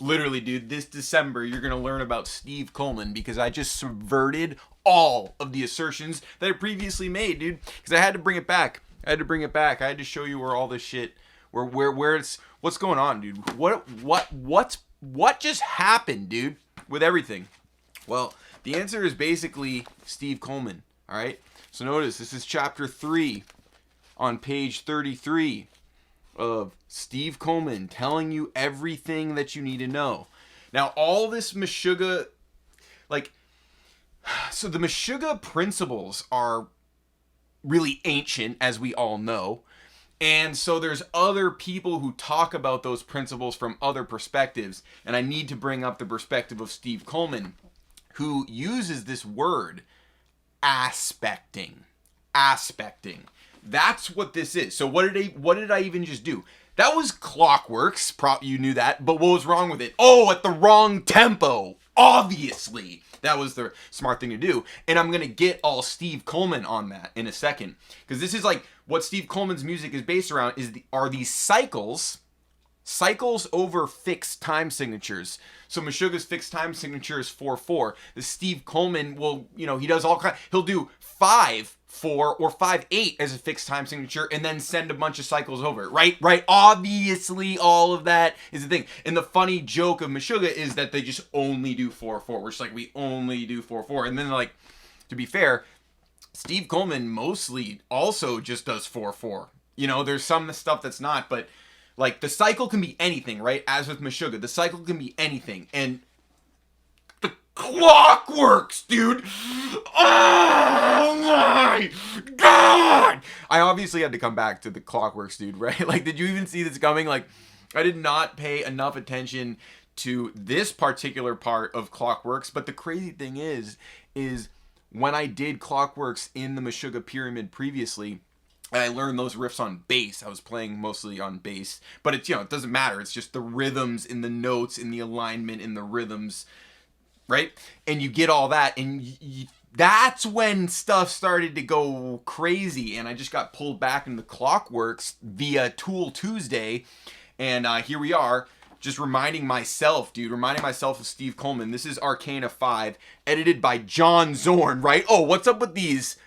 literally, dude, this December, you're going to learn about Steve Coleman because I just subverted all of the assertions that I previously made, dude. Because I had to bring it back. I had to show you where all this shit, where it's, what's going on, dude. What just happened, dude, with everything? Well, the answer is basically Steve Coleman, all right? So notice, this is chapter 3 on page 33 of Steve Coleman telling you everything that you need to know. Now, all this Meshuggah, so the Meshuggah principles are really ancient, as we all know. And so there's other people who talk about those principles from other perspectives. And I need to bring up the perspective of Steve Coleman, who uses this word, aspecting. Aspecting. That's what this is. So what did I even just do? That was Clockworks. You knew that. But what was wrong with it? Oh, at the wrong tempo. Obviously. That was the smart thing to do. And I'm going to get all Steve Coleman on that in a second. Because this is like what Steve Coleman's music is based around are these cycles over fixed time signatures. So Meshuggah's fixed time signature is 4/4. The Steve Coleman will, he does all kinds. He'll do 5/4 or 5/8 as a fixed time signature and then send a bunch of cycles over it. Right? Obviously, all of that is the thing. And the funny joke of Meshuggah is that they just only do 4/4. We're just like, we only do 4/4. And then like, to be fair, Steve Coleman mostly also just does 4/4. There's some stuff that's not, but like the cycle can be anything, right? As with Meshuggah, the cycle can be anything. And the Clockworks, dude. Oh my God. I obviously had to come back to the Clockworks, dude, right? Like, did you even see this coming? Like, I did not pay enough attention to this particular part of Clockworks. But the crazy thing is when I did Clockworks in the Meshuggah Pyramid previously, and I learned those riffs on bass. I was playing mostly on bass. But it's, it doesn't matter. It's just the rhythms in the notes, in the alignment, in the rhythms, right? And you get all that. And that's when stuff started to go crazy. And I just got pulled back into Clockworks via Tool Tuesday. And here we are, just reminding myself of Steve Coleman. This is Arcana 5, edited by John Zorn, right? Oh, what's up with these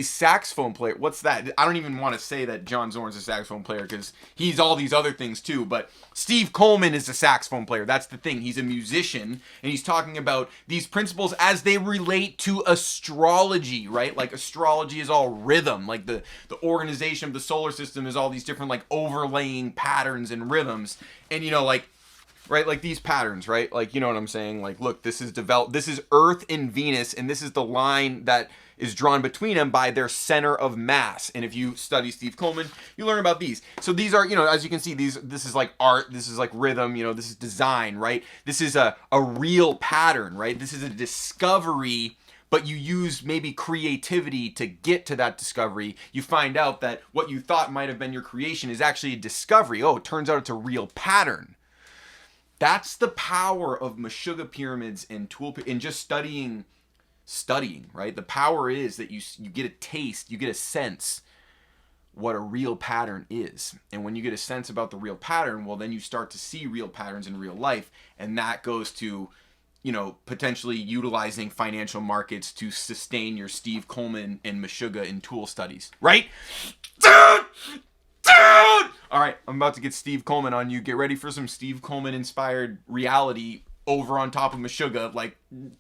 saxophone players? What's that? I don't even want to say that John Zorn's a saxophone player because he's all these other things too. But Steve Coleman is a saxophone player. That's the thing. He's a musician and he's talking about these principles as they relate to astrology, right? Like astrology is all rhythm. Like the organization of the solar system is all these different like overlaying patterns and rhythms. And right, like these patterns, right? Like, you know what I'm saying? Like, look, this is Earth and Venus, and this is the line that is drawn between them by their center of mass. And if you study Steve Coleman, you learn about these. So these are, as you can see, this is like art, this is like rhythm, this is design, right? This is a real pattern, right? This is a discovery, but you use maybe creativity to get to that discovery. You find out that what you thought might have been your creation is actually a discovery. Oh, it turns out it's a real pattern. That's the power of Meshuggah pyramids and just studying, right? The power is that you get a taste, you get a sense what a real pattern is. And when you get a sense about the real pattern, well, then you start to see real patterns in real life. And that goes to, potentially utilizing financial markets to sustain your Steve Coleman and Meshuggah and tool studies, right? Dude! All right, I'm about to get Steve Coleman on you. Get ready for some Steve Coleman inspired reality over on top of Meshuggah. Like, dude.